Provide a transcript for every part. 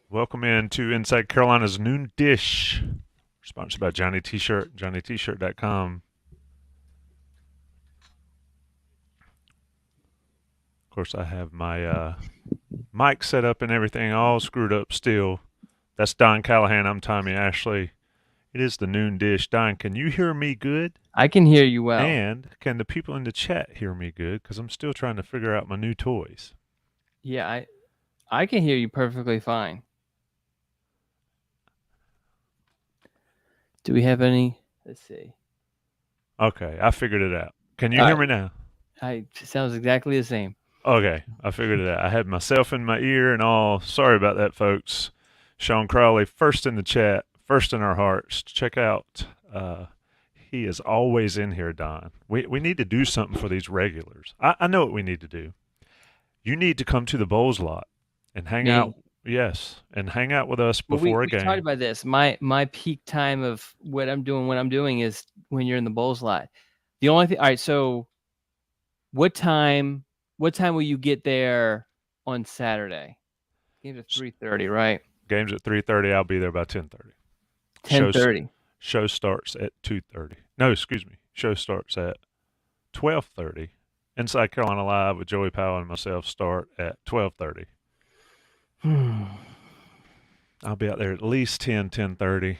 Welcome into Inside Carolina's Noon Dish, sponsored by Johnny T-Shirt, JohnnyT-Shirt.com. Of course, I have my mic set up and everything all screwed up still. That's Don Callahan. I'm Tommy Ashley. It is the Noon Dish. Don, can you hear me good? I can hear you well. And can the people in the chat hear me good? Because I'm still trying to figure out my new toys. Yeah, I can hear you perfectly fine. Do we have any? Let's see. Okay, I figured it out. Can you hear me now? It sounds exactly the same. Okay, I figured it out. I had myself in my ear and all. Sorry about that, folks. Sean Crowley, first in the chat, first in our hearts. Check out. He is always in here, Don. We need to do something for these regulars. I know what we need to do. You need to come to the Bowls lot and hang out. Yes, and hang out with us before a game. We talked about this. My peak time of what I'm doing is when you're in the Bowls lot. The only thing. All right, so what time will you get there on Saturday? Game's at 3:30, right? Game's at 3:30. I'll be there by 10:30. 10:30. Show starts at 2:30. No, excuse me. Show starts at 12:30. Inside Carolina Live with Joey Powell and myself start at 12:30. I'll be out there at least 10:30.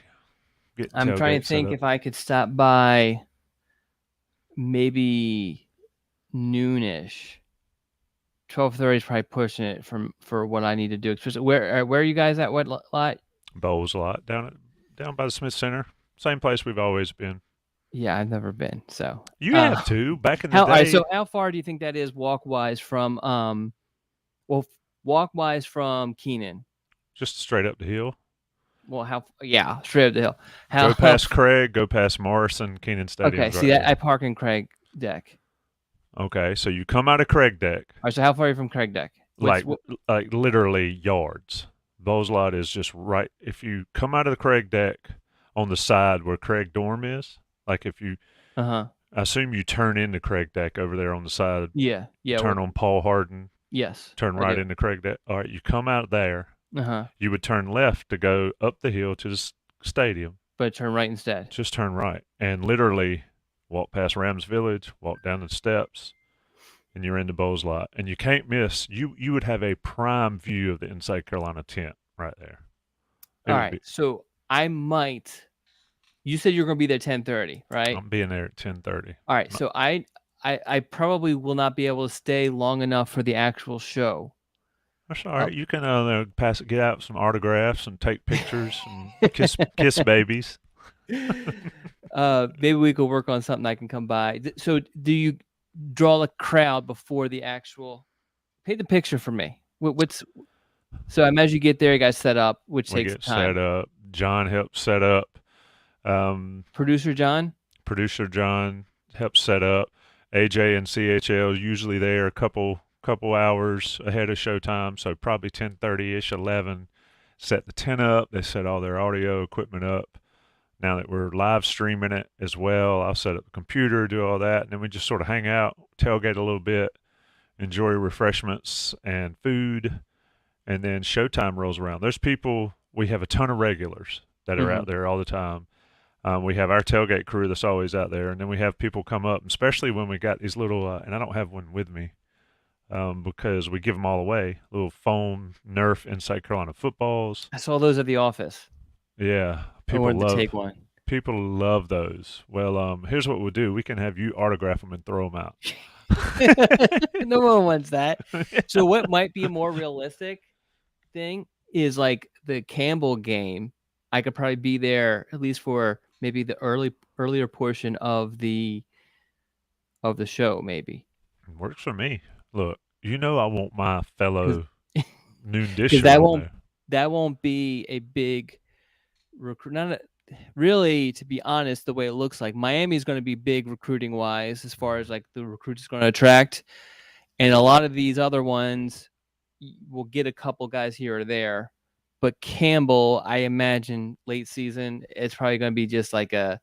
I'm trying to think if I could stop by maybe noonish. 12:30 is probably pushing it for what I need to do. Especially where are you guys at? What lot? Bowls lot down by the Smith Center. Same place we've always been. Yeah, I've never been. So you have to back in the day. All right, so how far do you think that is walk wise from walk wise from Keenan? Just straight up the hill. Well, straight up the hill. Go past Craig, go past Morrison, Keenan Stadium. Okay, see that I park in Craig Deck. Okay, so you come out of Craig Deck. All right, so how far are you from Craig Deck? Like literally yards. Bowls lot is just right. If you come out of the Craig Deck on the side where Craig Dorm is, like if you, I assume you turn into Craig Deck over there on the side. Yeah. Turn on Paul Harden. Yes. Turn right into Craig Deck. All right, you come out there. You would turn left to go up the hill to the stadium. But turn right instead. Just turn right and literally walk past Rams Village, walk down the steps, and you're in the Bowls lot. And you can't miss. You would have a prime view of the Inside Carolina tent right there. All right, so I might. You said you're going to be there 10:30, right? I'm being there at 10:30. All right, so I probably will not be able to stay long enough for the actual show. That's all right. You can get out some autographs and take pictures and kiss babies. Maybe we could work on something I can come by. So do you draw a crowd before the actual? Paint the picture for me. So I imagine you get there, you guys set up, which takes time. Set up. John helps set up. Producer John helps set up. AJ and CHL usually there a couple hours ahead of showtime, so probably 10:30ish, 11. Set the tent up. They set all their audio equipment up. Now that we're live streaming it as well, I'll set up the computer, do all that, and then we just sort of hang out, tailgate a little bit, enjoy refreshments and food, and then showtime rolls around. There's people. We have a ton of regulars that are out there all the time. We have our tailgate crew that's always out there, and then we have people come up, especially when we got these little, and I don't have one with me because we give them all away, little foam Nerf Inside Carolina footballs. I saw those at the office. Yeah, people love to take one. People love those. Well, here's what we'll do. We can have you autograph them and throw them out. No one wants that. So what might be a more realistic thing is like the Campbell game. I could probably be there at least for maybe the earlier portion of the show, maybe. Works for me. Look, I want my fellow noon dish. That won't be a big recruit. Really, to be honest, the way it looks like Miami is going to be big recruiting wise, as far as like the recruits is going to attract, and a lot of these other ones will get a couple guys here or there. But Campbell, I imagine late season, it's probably going to be just like they're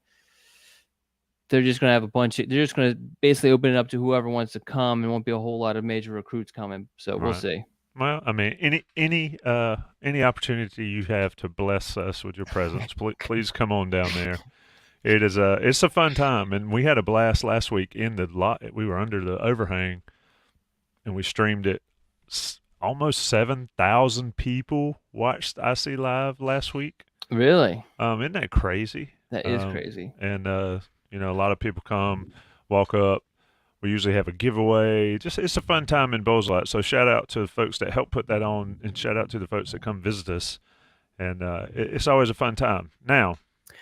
just going to have they're just going to basically open it up to whoever wants to come, and won't be a whole lot of major recruits coming. So we'll see. Well, I mean, any opportunity you have to bless us with your presence, please come on down there. It's a fun time, and we had a blast last week in the lot. We were under the overhang, and we streamed it. Almost 7,000 people watched IC Live last week. Really? Isn't that crazy? That is crazy. And a lot of people come, walk up. We usually have a giveaway. Just it's a fun time in Bowslight. So shout out to the folks that help put that on, and shout out to the folks that come visit us. And it's always a fun time. Now,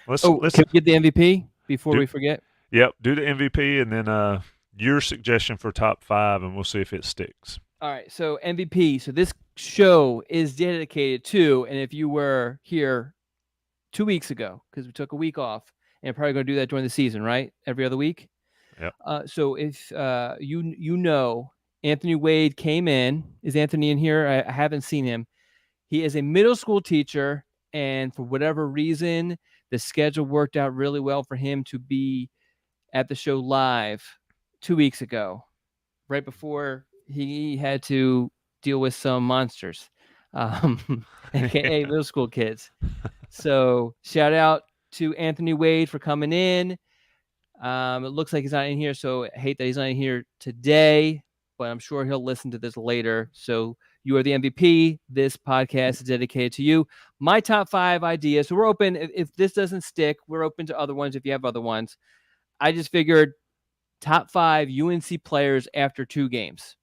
Oh, let's can we get the MVP before do we forget? yep, do the MVP, and then your suggestion for top five, and we'll see if it sticks. All right, so MVP. So this show is dedicated to, and if you were here 2 weeks ago, because we took a week off, and probably going to do that during the season, right? Every other week. Yep. So if you know, Anthony Wade came in. Is Anthony in here? I haven't seen him. He is a middle school teacher, and for whatever reason, the schedule worked out really well for him to be at the show live 2 weeks ago, right before he had to deal with some monsters, aka middle school kids. So shout out to Anthony Wade for coming in. It looks like he's not in here, so I hate that he's not in here today, but I'm sure he'll listen to this later. So you are the MVP. This podcast is dedicated to you. My top 5 ideas. So we're open. If this doesn't stick, we're open to other ones if you have other ones. I just figured top 5 UNC players after 2 games.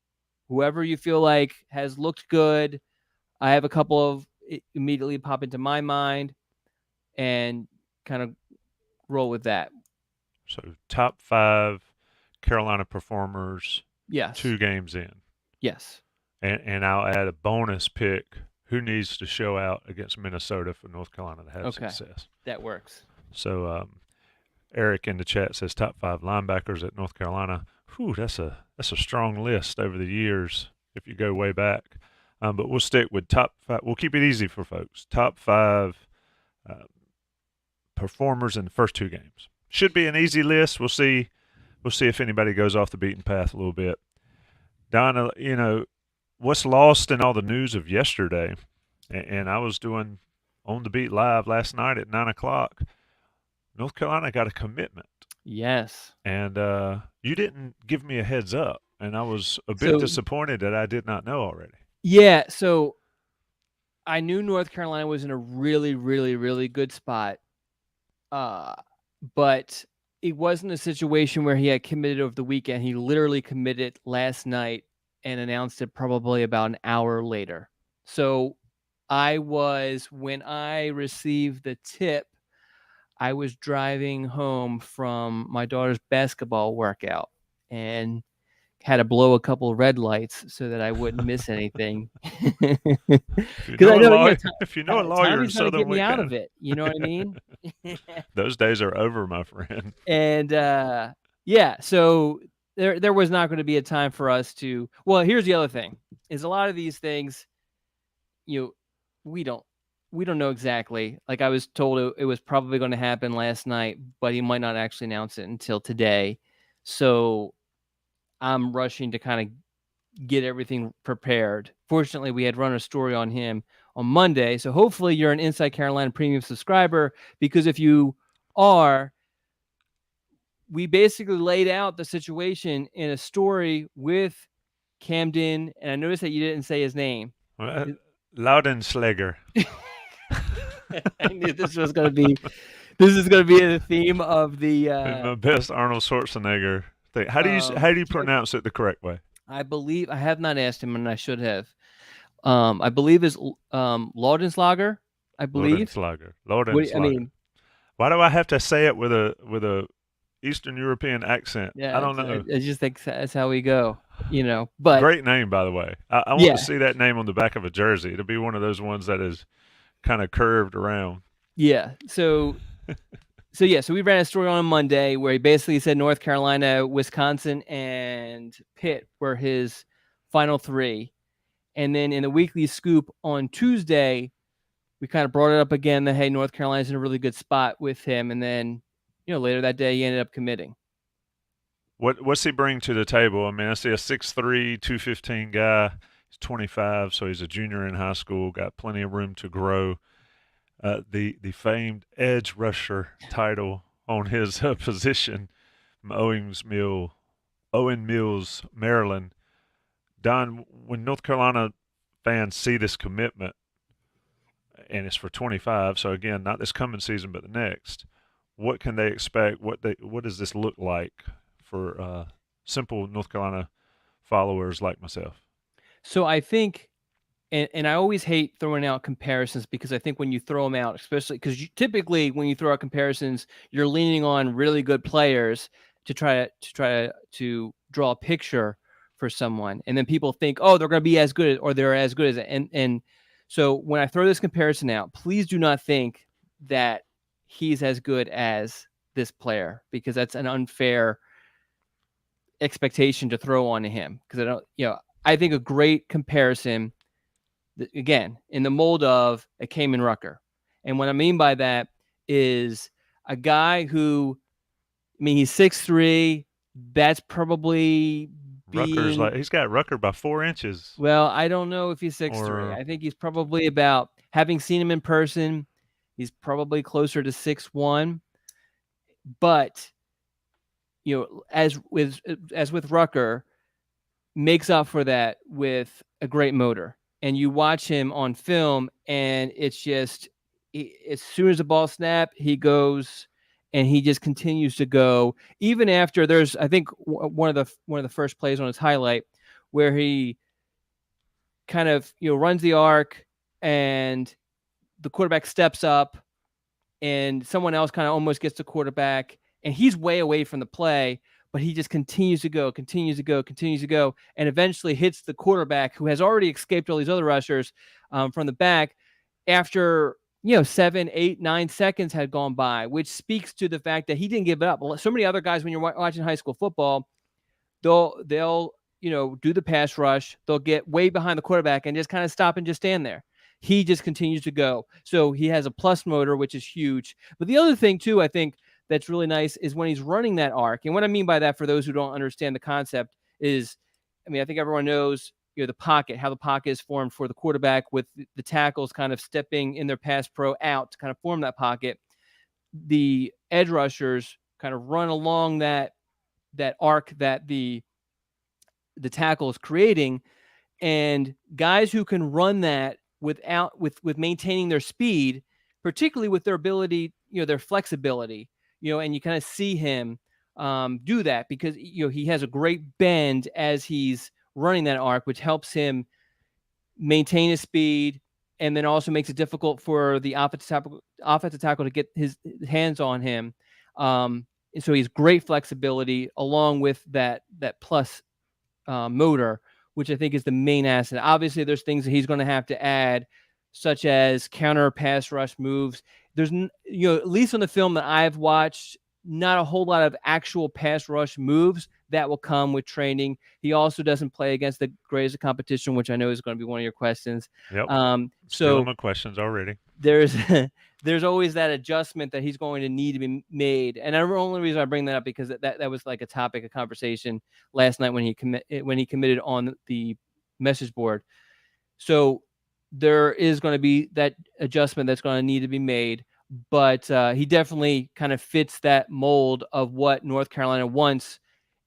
Whoever you feel like has looked good. I have a couple of immediately pop into my mind and kind of roll with that. So top five Carolina performers, Yes. 2 games in. Yes. And I'll add a bonus pick. Who needs to show out against Minnesota for North Carolina to have success? That works. So Eric in the chat says top 5 linebackers at North Carolina. Whew, that's a strong list over the years if you go way back. But we'll stick with top 5. We'll keep it easy for folks. Top 5 performers in the first 2 games. Should be an easy list. We'll see. We'll see if anybody goes off the beaten path a little bit. Donna, what's lost in all the news of yesterday, and I was doing On the Beat live last night at 9 o'clock. North Carolina got a commitment. Yes. And you didn't give me a heads up, and I was a bit disappointed that I did not know already. Yeah, so I knew North Carolina was in a really, really, really good spot, but it wasn't a situation where he had committed over the weekend. He literally committed last night and announced it probably about an hour later. So when I received the tip, I was driving home from my daughter's basketball workout and had to blow a couple of red lights so that I wouldn't miss anything. Because if you know a lawyer in Southern get me out of it, you know what I mean? Those days are over, my friend. And so there was not going to be a time for us to. Well, here's the other thing: is a lot of these things, we don't know exactly. Like I was told it was probably going to happen last night, but he might not actually announce it until today. So I'm rushing to kind of get everything prepared. Fortunately, we had run a story on him on Monday. So hopefully you're an Inside Carolina premium subscriber, because if you are, we basically laid out the situation in a story with Camden. And I noticed that you didn't say his name. Slager. I knew this is going to be the theme of the my best Arnold Schwarzenegger thing. How do you pronounce it the correct way? I believe I have not asked him, and I should have. I believe is Laudenslager. I believe Laudenslager. I mean, why do I have to say it with a Eastern European accent? Yeah, I don't know. I just think that's how we go. But great name, by the way. I want to see that name on the back of a jersey. It'll be one of those ones that is kind of curved around. Yeah. So we ran a story on Monday where he basically said North Carolina, Wisconsin, and Pitt were his final 3. And then in the weekly scoop on Tuesday, we kind of brought it up again that, hey, North Carolina's in a really good spot with him. And then, later that day, he ended up committing. What's he bring to the table? I mean, I see a 6'3", 215 guy. He's 25, so he's a junior in high school. Got plenty of room to grow. The famed edge rusher title on his position from Owen Mills, Maryland. Don, when North Carolina fans see this commitment, and it's for 25, so again, not this coming season, but the next, what can they expect? What does this look like for simple North Carolina followers like myself? So I think, and I always hate throwing out comparisons because I think when you throw them out, especially because typically when you throw out comparisons, you're leaning on really good players to try to draw a picture for someone, and then people think, oh, they're going to be as good or they're as good as it. And so when I throw this comparison out, please do not think that he's as good as this player, because that's an unfair expectation to throw onto him. Because I think a great comparison, again, in the mold of a Kamen Rucker. And what I mean by that is a guy who, I mean, he's 6'3". That's probably Rucker's being, like he's got Rucker by 4 inches, well, I don't know if he's 6'3". or I think he's probably about, having seen him in person, he's probably closer to 6'1". But, as with Rucker, makes up for that with a great motor. And you watch him on film, and it's just, as soon as the ball snap, he goes, and he just continues to go. Even after, there's, I think, one of the first plays on his highlight where he kind of runs the arc, and the quarterback steps up, and someone else kind of almost gets the quarterback, and he's way away from the play, but he just continues to go, and eventually hits the quarterback, who has already escaped all these other rushers from the back after 7, 8, 9 seconds had gone by, which speaks to the fact that he didn't give it up. So many other guys, when you're watching high school football, they'll do the pass rush, they'll get way behind the quarterback and just kind of stop and just stand there. He just continues to go. So he has a plus motor, which is huge. But the other thing too, I think, that's really nice is when he's running that arc. And what I mean by that, for those who don't understand the concept, is, I mean, I think everyone knows, the pocket, how the pocket is formed for the quarterback, with the tackles kind of stepping in their pass pro out to kind of form that pocket. The edge rushers kind of run along that arc that the tackle is creating, and guys who can run that with maintaining their speed, particularly with their ability, their flexibility, and you kind of see him do that, because he has a great bend as he's running that arc, which helps him maintain his speed, and then also makes it difficult for the offensive tackle to get his hands on him. And so he's great flexibility along with that plus motor, which I think is the main asset. Obviously, there's things that he's going to have to add, such as counter pass rush moves. There's, at least on the film that I've watched, not a whole lot of actual pass rush moves. That will come with training. He also doesn't play against the greatest of competition, which I know is going to be one of your questions. Yep. So Still my questions already. there's there's always that adjustment that he's going to need to be made. And the only reason I bring that up, because that was like a topic of conversation last night when he committed on the message board. So there is going to be that adjustment that's going to need to be made, but he definitely kind of fits that mold of what North Carolina wants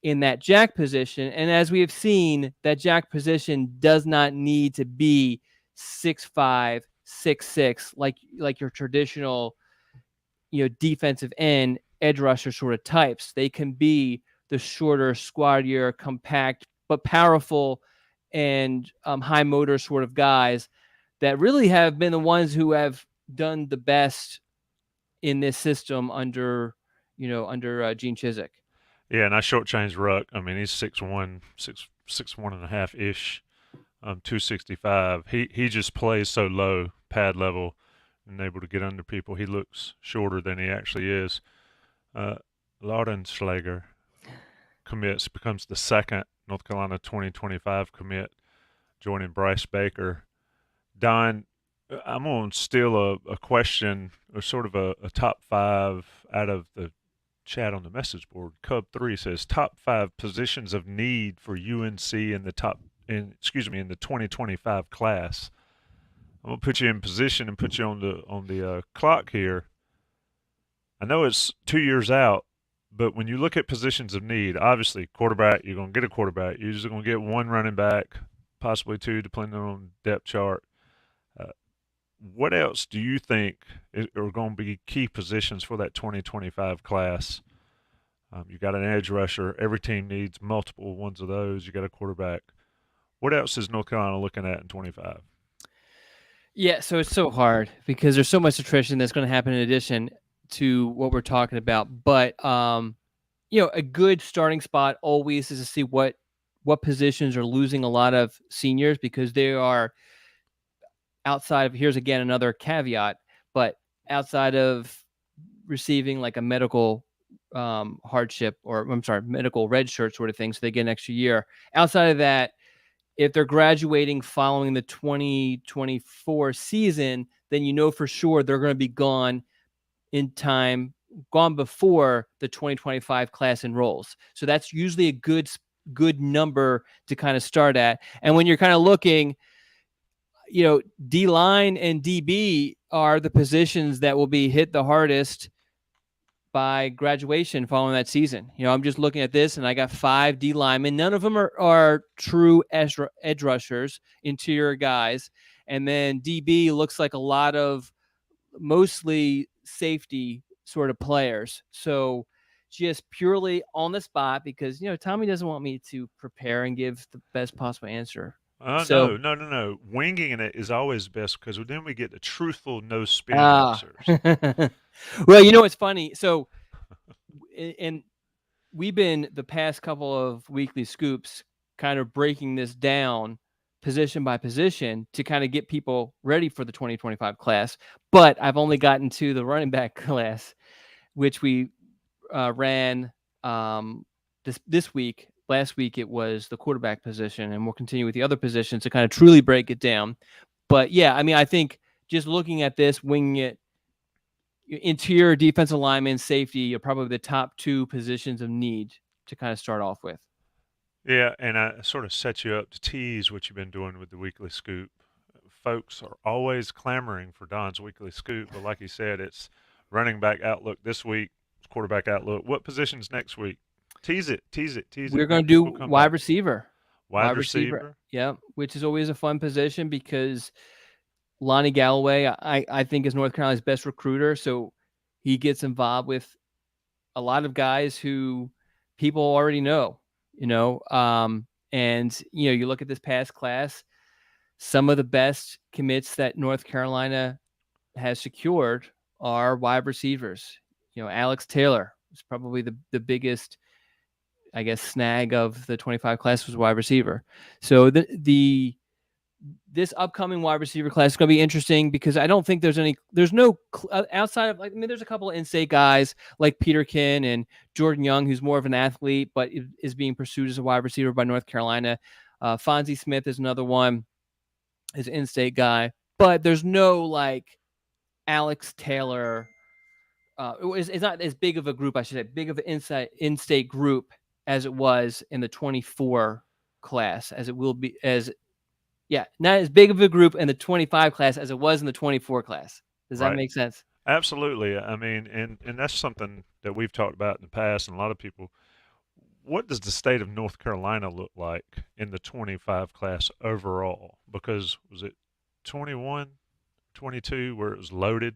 in that jack position. And as we have seen, that jack position does not need to be 6'5", 6'6", like your traditional, defensive end edge rusher sort of types. They can be the shorter, squattier, compact, but powerful and high motor sort of guys that really have been the ones who have done the best in this system under Gene Chizik. Yeah, and I shortchanged Ruck. I mean, he's 6'1", 6'1" and a half ish, 265. He just plays so low, pad level, and able to get under people. He looks shorter than he actually is. Lauden Slager becomes the second North Carolina 2025 commit, joining Bryce Baker. Don, I'm going to steal a question, or sort of a top five out of the chat on the message board. Cub3 says, top five positions of need for UNC in the top in the 2025 class. I'm gonna put you in position and put you on the clock here. I know it's 2 years out, but when you look at positions of need, obviously quarterback, you're gonna get a quarterback. You're usually gonna get one running back, possibly two, depending on depth chart. Uh, what else do you think are going to be key positions for that 2025 class? You got an edge rusher. Every team needs multiple ones of those. You got a quarterback. What else is North Carolina looking at in 25? Yeah, so it's so hard because there's so much attrition that's going to happen in addition to what we're talking about. But a good starting spot always is to see what positions are losing a lot of seniors because they are outside of. Here's again another caveat, but outside of receiving like a medical hardship, or I'm sorry, medical red shirt sort of thing, so they get an extra year. Outside of that, if they're graduating following the 2024 season, then you know for sure they're going to be gone before the 2025 class enrolls. So that's usually a good number to kind of start at. And when you're kind of looking, D line and DB are the positions that will be hit the hardest by graduation following that season. I'm just looking at this and I got 5 D linemen. None of them are true edge rushers, interior guys. And then DB looks like a lot of mostly safety sort of players. So just purely on the spot because, Tommy doesn't want me to prepare and give the best possible answer. So, No. Winging it is always best because then we get the truthful, no spin ah, answers. well, it's funny. So, and we've been the past couple of weekly scoops kind of breaking this down position by position to kind of get people ready for the 2025 class. But I've only gotten to the running back class, which we ran this week. Last week it was the quarterback position, and we'll continue with the other positions to kind of truly break it down. But yeah, I mean, I think just looking at this, winging it, interior defensive lineman, safety are probably the top 2 positions of need to kind of start off with. Yeah, and I sort of set you up to tease what you've been doing with the weekly scoop. Folks are always clamoring for Don's weekly scoop, but like he said, it's running back outlook this week, quarterback outlook. What positions next week? Tease it. We're going Make to do people come wide back. receiver. Wide receiver. Yeah, which is always a fun position because Lonnie Galloway, I think, is North Carolina's best recruiter. So he gets involved with a lot of guys who people already know, and, you look at this past class, some of the best commits that North Carolina has secured are wide receivers. Alex Taylor is probably the biggest, I guess, snag of the 25 class was wide receiver. So this upcoming wide receiver class is going to be interesting because I don't think there's no outside of, like, I mean, there's a couple of in-state guys like Peterkin and Jordan Young, who's more of an athlete, but is being pursued as a wide receiver by North Carolina. Fonzie Smith is another one, is an in-state guy, but there's no like Alex Taylor. It's not as big of a group, I should say, big of an in-state group as it was in the 24 class, as it will be not as big of a group in the 25 class as it was in the 24 class. Does that Right. make sense? Absolutely. I mean, and that's something that we've talked about in the past, and a lot of people. What does the state of North Carolina look like in the 25 class overall? Because was it 21, 22 where it was loaded?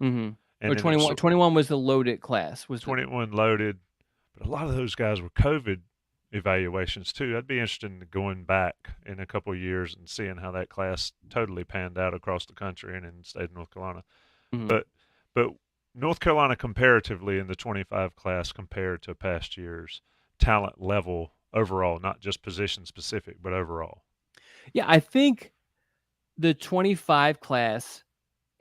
Mm-hmm. And Or then 21 was the loaded class. 21 loaded, but a lot of those guys were COVID evaluations too. I'd be interested in going back in a couple of years and seeing how that class totally panned out across the country and in the state of North Carolina. Mm-hmm. But North Carolina comparatively in the 25 class compared to past years, talent level overall, not just position specific, but overall. Yeah, I think the 25 class,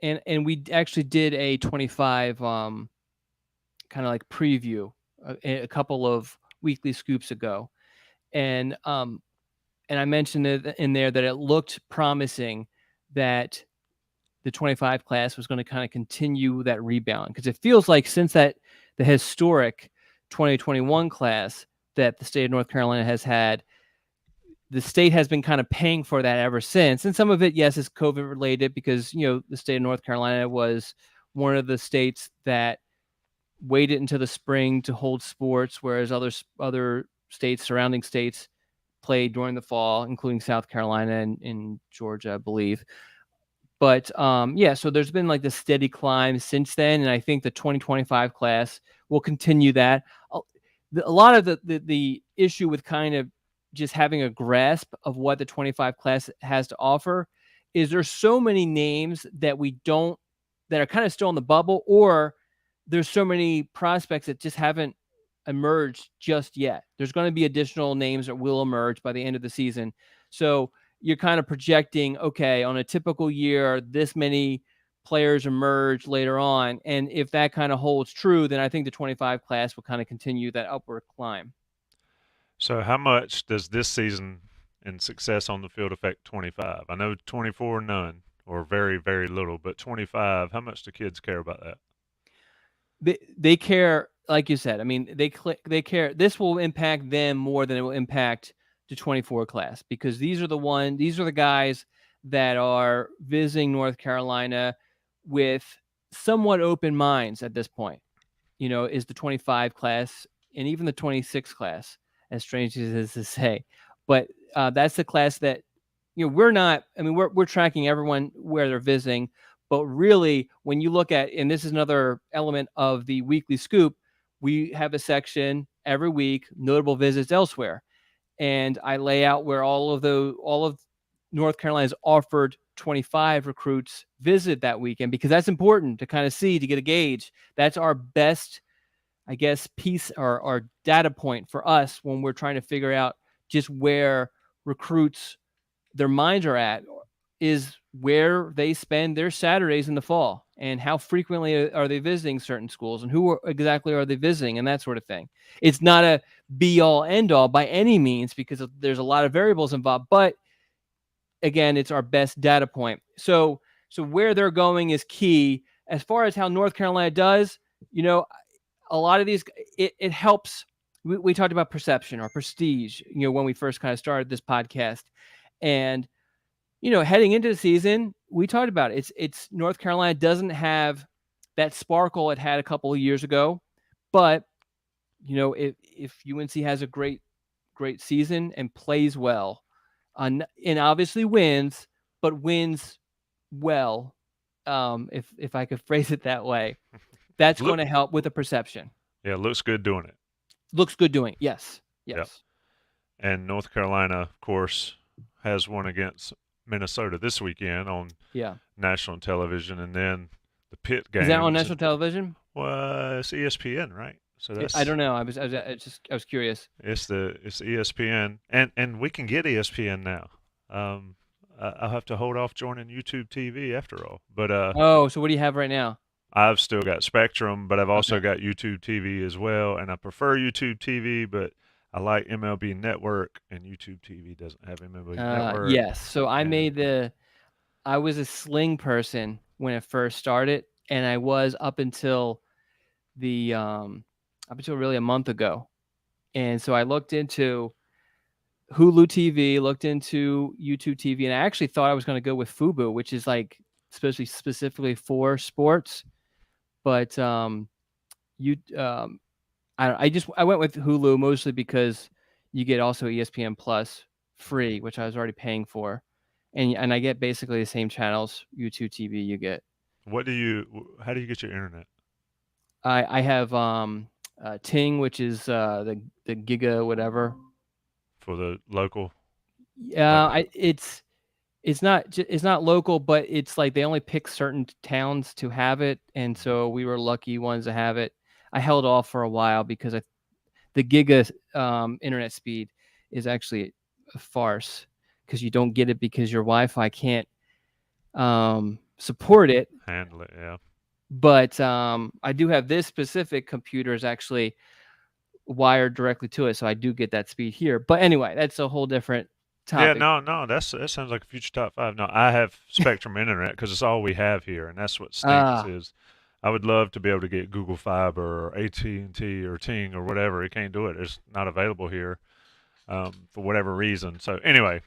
and we actually did a 25 kind of like preview a couple of weekly scoops ago, and I mentioned it in there that it looked promising that the 25 class was going to kind of continue that rebound, because it feels like since the historic 2021 class that the state of North Carolina has had, the state has been kind of paying for that ever since. And some of it, yes, is COVID related because, the state of North Carolina was one of the states that waited until the spring to hold sports, whereas other states, surrounding states, played during the fall, including South Carolina and Georgia, I believe. But yeah, so there's been like this steady climb since then, and I think the 2025 class will continue that. A lot of the issue with kind of just having a grasp of what the 25 class has to offer is there's so many names that we don't that are kind of still in the bubble, or there's so many prospects that just haven't emerged just yet. There's going to be additional names that will emerge by the end of the season. So you're kind of projecting, okay, on a typical year, this many players emerge later on. And if that kind of holds true, then I think the 25 class will kind of continue that upward climb. So how much does this season and success on the field affect 25? I know 24 none or very very little, but 25, how much do kids care about that? They care, like you said. I mean, they care. This will impact them more than it will impact the 24 class, because these are the guys that are visiting North Carolina with somewhat open minds at this point. Is the 25 class and even the 26 class, as strange as it is to say, but that's the class that we're not. I mean, we're tracking everyone where they're visiting, but really, when you look at, and this is another element of the weekly scoop, we have a section every week, notable visits elsewhere, and I lay out where all of North Carolina's offered 25 recruits visit that weekend, because that's important to kind of see, to get a gauge. That's our best, I guess, piece or data point for us when we're trying to figure out just where recruits, their minds are at, is where they spend their Saturdays in the fall, and how frequently are they visiting certain schools, and exactly are they visiting, and that sort of thing. It's not a be all end all by any means, because there's a lot of variables involved, but again, it's our best data point. So where they're going is key. As far as how North Carolina does, a lot of these, it helps. We talked about perception or prestige, when we first kind of started this podcast. And, heading into the season, we talked about it. It's North Carolina doesn't have that sparkle it had a couple of years ago. But, if UNC has a great season and plays well, and obviously wins, but wins well, if I could phrase it that way, that's Look, going to help with the perception. yeah, looks good doing it. Looks good doing it. Yes. Yep. Yes. And North Carolina, of course, has one against Minnesota this weekend on Yeah. national television, and then the Pitt games. Is that on national television? Well, it's ESPN, right? So that's, I don't know. I was curious. it's ESPN, and we can get ESPN now. I'll have to hold off joining YouTube TV after all. But Oh, so what do you have right now? I've still got Spectrum, but I've also Okay. got YouTube TV as well, and I prefer YouTube TV, but I like MLB Network, and YouTube TV doesn't have MLB Network. Yes. So I was a Sling person when it first started, and I was up until really a month ago. And so I looked into Hulu TV, looked into YouTube TV, and I actually thought I was going to go with Fubo, which is like supposed to be specifically for sports. But you I went with Hulu mostly because you get also ESPN Plus free, which I was already paying for, and I get basically the same channels YouTube TV you get. How do you get your internet? I have Ting, which is the Giga whatever. For the local? Yeah, it's not local, but it's like they only pick certain towns to have it, and so we were lucky ones to have it. I held off for a while because the Giga internet speed is actually a farce, because you don't get it because your Wi-Fi can't support it. Handle it, yeah. But I do have this specific computer is actually wired directly to it, so I do get that speed here. But anyway, that's a whole different Yeah, topic. no, that sounds like a future top five. No, I have Spectrum Internet because it's all we have here, and that's what stinks. Ah, Is I would love to be able to get Google Fiber or AT&T or Ting or whatever. It can't do it. It's not available here. for whatever reason. So anyway,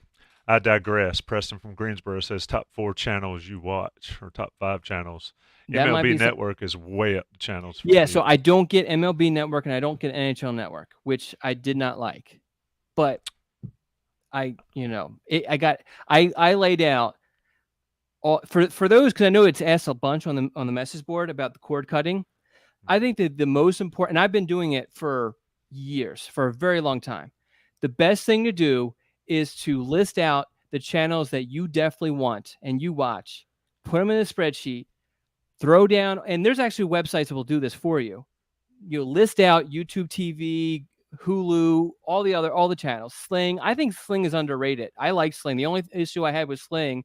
I digress. Preston from Greensboro says top 4 channels you watch, or top 5 channels. That might MLB be some. Network is way up the channels for Yeah, me. so I don't get MLB Network and I don't get NHL Network, which I did not like. But I laid out all for those, because I know it's asked a bunch on the message board about the cord cutting. I think that the most important, and I've been doing it for years, for a very long time. The best thing to do is to list out the channels that you definitely want and you watch, put them in a spreadsheet, throw down, and there's actually websites that will do this for you. You list out YouTube TV, Hulu, all the channels. Sling, I think Sling is underrated. I like Sling. The only issue I had with Sling,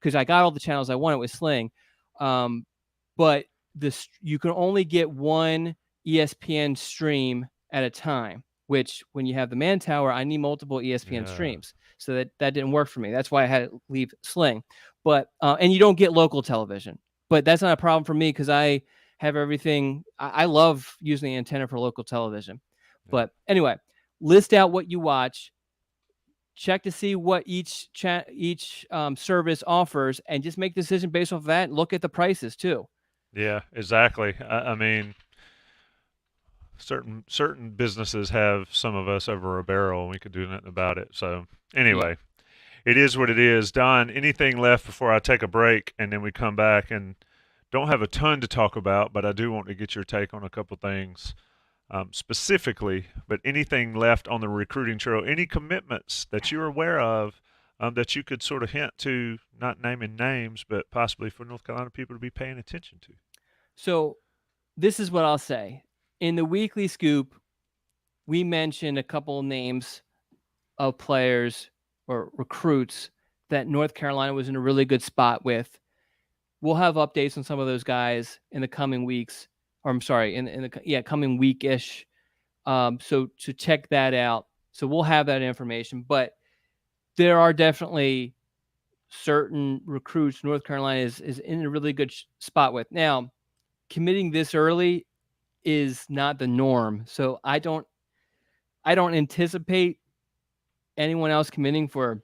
because I got all the channels I wanted with Sling, but you can only get one ESPN stream at a time. Which, when you have the man tower, I need multiple ESPN Yeah, streams, so that didn't work for me. That's why I had to leave Sling. But and you don't get local television, but that's not a problem for me because I have everything. I love using the antenna for local television. yeah, But anyway, list out what you watch, check to see what each service offers, and just make a decision based off of that. Look at the prices too. yeah, exactly. I mean, certain businesses have some of us over a barrel, and we could do nothing about it. So Yeah. anyway, it is what it is. Don, anything left before I take a break, and then we come back and don't have a ton to talk about, but I do want to get your take on a couple things specifically. But anything left on the recruiting trail? Any commitments that you're aware of that you could sort of hint to, not naming names, but possibly for North Carolina people to be paying attention to? So this is what I'll say. In the weekly scoop, we mentioned a couple of names of players or recruits that North Carolina was in a really good spot with. We'll have updates on some of those guys in the coming weeks, or I'm sorry, in the coming weekish. So to check that out. So we'll have that information, but there are definitely certain recruits North Carolina is in a really good spot with. Now, committing this early is not the norm. So I don't anticipate anyone else committing for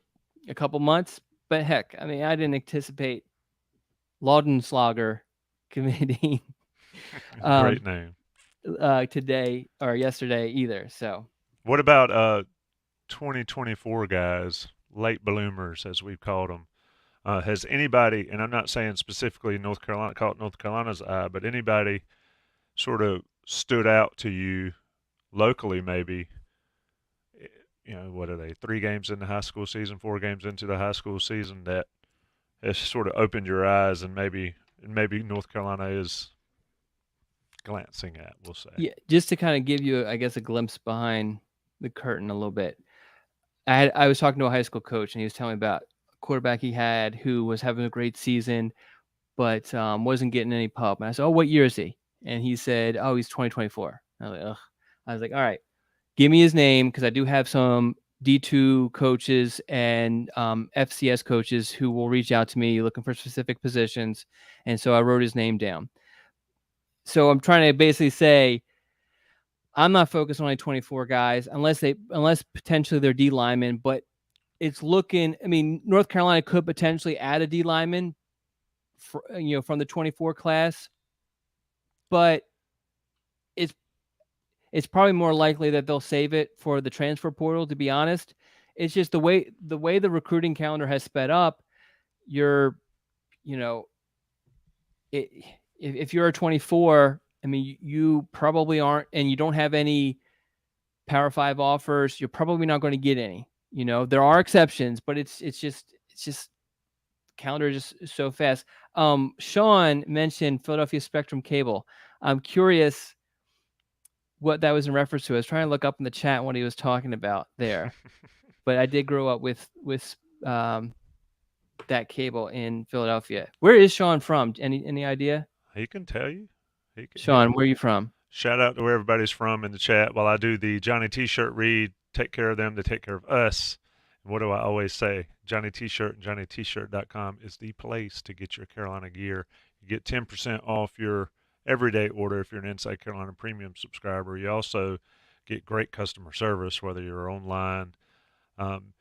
a couple months. But heck, I mean, I didn't anticipate Lawden Slogger committing Great name. today or yesterday either. So What about 2024 guys, late bloomers as we've called them? Has anybody, and I'm not saying specifically North Carolina, caught North Carolina's eye, but anybody sort of stood out to you locally, maybe? What are they? 3 games in the high school season, 4 games into the high school season that has sort of opened your eyes, and maybe North Carolina is glancing at. We'll say. yeah, just to kind of give you, I guess, a glimpse behind the curtain a little bit. I was talking to a high school coach, and he was telling me about a quarterback he had who was having a great season, but wasn't getting any pub. And I said, "Oh, what year is he?" And he said, "Oh, he's 2024." I was like, "Ugh." I was like, "All right, give me his name because I do have some D2 coaches and FCS coaches who will reach out to me looking for specific positions." And so I wrote his name down. So I'm trying to basically say I'm not focused on only 24 guys unless potentially they're D linemen, but it's looking. I mean, North Carolina could potentially add a D lineman, from the 24 class, but it's probably more likely that they'll save it for the transfer portal. To be honest, it's just the way the recruiting calendar has sped up. You're, you know, if you're a 24, I mean, you probably aren't, and you don't have any Power 5 offers. You're probably not going to get any. There are exceptions, but it's just calendar just so fast. Sean mentioned Philadelphia Spectrum Cable. I'm curious what that was in reference to. I was trying to look up in the chat what he was talking about there, but I did grow up with that cable in Philadelphia. Where is Sean from? Any idea? He can tell you. He Sean, where are you from? Shout out to where everybody's from in the chat. While I do the Johnny T-shirt read, take care of them, they take care of us. And what do I always say? Johnny T-shirt and JohnnyT-shirt.com is the place to get your Carolina gear. You get 10% off your everyday order if you're an Inside Carolina Premium subscriber. You also get great customer service, whether you're online, Um,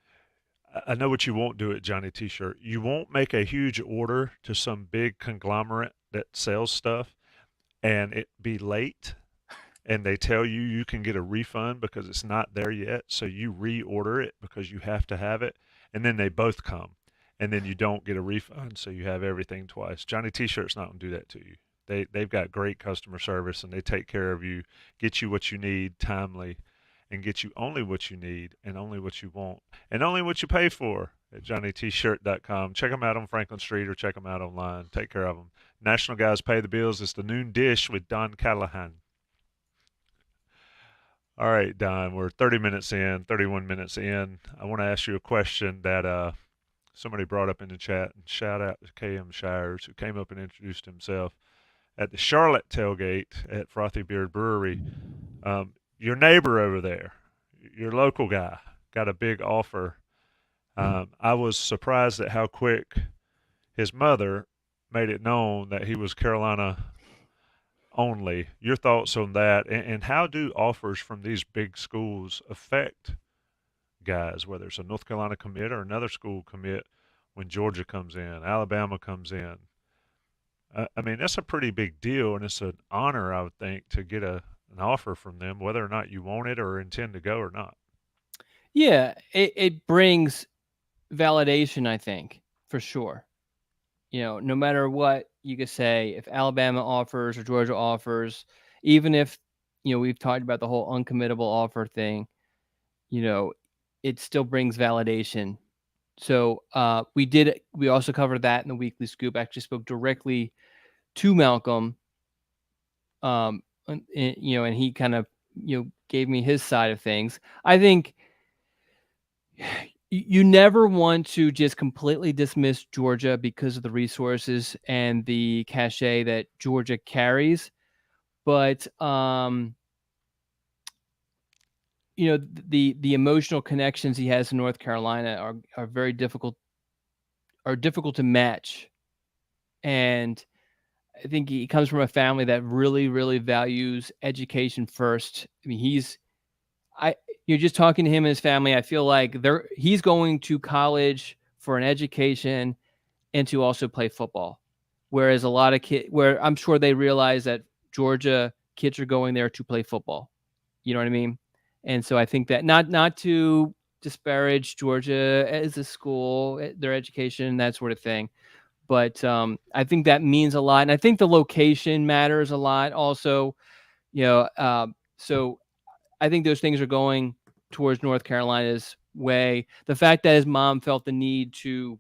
I know what you won't do at Johnny T-shirt. You won't make a huge order to some big conglomerate that sells stuff and it be late and they tell you you can get a refund because it's not there yet. So you reorder it because you have to have it. And then they both come. And then you don't get a refund. So you have everything twice. Johnny T-shirt's not going to do that to you. They've got great customer service and they take care of you, get you what you need timely, and get you only what you need and only what you want and only what you pay for at johnnytshirt.com. Check them out on Franklin Street or check them out online. Take care of them. National Guys Pay the Bills. It's the noon dish with Don Callahan. All right, Don, we're 30 minutes in, 31 minutes in. I want to ask you a question that somebody brought up in the chat, and shout out to KM Shires, who came up and introduced himself at the Charlotte tailgate at Frothy Beard Brewery. Your neighbor over there, your local guy, got a big offer. I was surprised at how quick his mother made it known that he was Carolina only. Your thoughts on that, and how do offers from these big schools affect guys, whether it's a North Carolina commit or another school commit when Georgia comes in, Alabama comes in? I mean, that's a pretty big deal, and it's an honor, I would think, to get an offer from them, whether or not you want it or intend to go or not. Yeah, it brings validation, I think, for sure. No matter what you could say, if Alabama offers or Georgia offers, even if, we've talked about the whole uncommittable offer thing, it still brings validation. So we also covered that in the weekly scoop. I actually spoke directly to Malcolm, and he kind of, gave me his side of things. I think you never want to just completely dismiss Georgia because of the resources and the cachet that Georgia carries. But, the emotional connections he has in North Carolina are very difficult to match. And I think he comes from a family that really, really values education first. I mean, you're just talking to him and his family. I feel like he's going to college for an education and to also play football. Whereas a lot of where I'm sure they realize that Georgia kids are going there to play football. You know what I mean? And so I think that not to disparage Georgia as a school, their education, that sort of thing. But I think that means a lot. And I think the location matters a lot also. So I think those things are going towards North Carolina's way. The fact that his mom felt the need to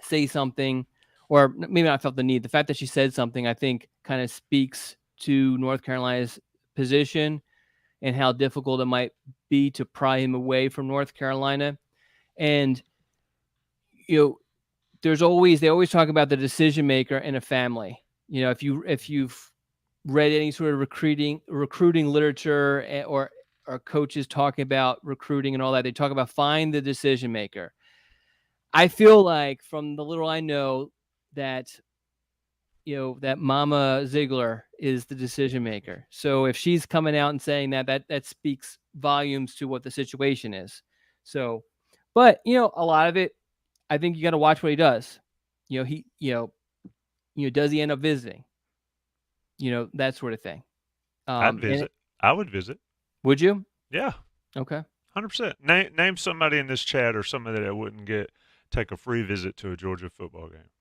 say something, or maybe not felt the need, the fact that she said something, I think kind of speaks to North Carolina's position and how difficult it might be to pry him away from North Carolina. And, they always talk about the decision maker in a family. If you've read any sort of recruiting literature, or coaches talking about recruiting and all that, they talk about find the decision maker. I feel like from the little I know that, that Mama Ziegler is the decision maker. So if she's coming out and saying that speaks volumes to what the situation is. So, but a lot of it, I think you got to watch what he does. Does he end up visiting? That sort of thing. I'd visit. I would visit. Would you? Yeah. Okay. 100%. Name somebody in this chat or somebody that wouldn't take a free visit to a Georgia football game.